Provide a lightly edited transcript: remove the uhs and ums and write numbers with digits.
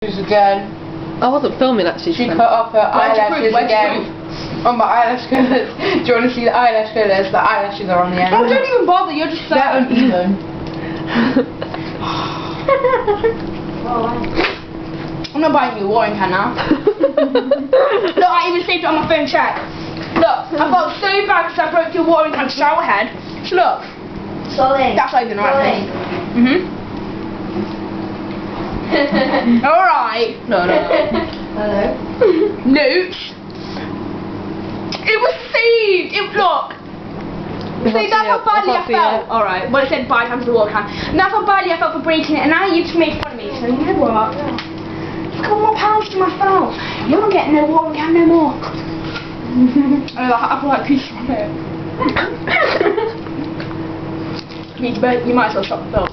Again. I wasn't filming actually. She cut off her eyelashes again. On my eyelash colours. Do you want to see the eyelash colours? The eyelashes are on the end. Oh, don't even bother, you're just They're uneven. I'm not buying you a watering can now. Look, I even saved it on my phone check. Look, I felt so bad because I broke your watering can shower head. Look. Solid. That's not even the right thing. Alright. No. Hello. Notes. It was saved. Look. See, that's how badly I felt. Alright. Well, it said bye times the water can. And that's how badly I felt for breaking it. And now you've made fun of me. So you know what? Look at what pounds to myself. You're not getting no watering can no more. I feel like peace from it. You might as well stop the film.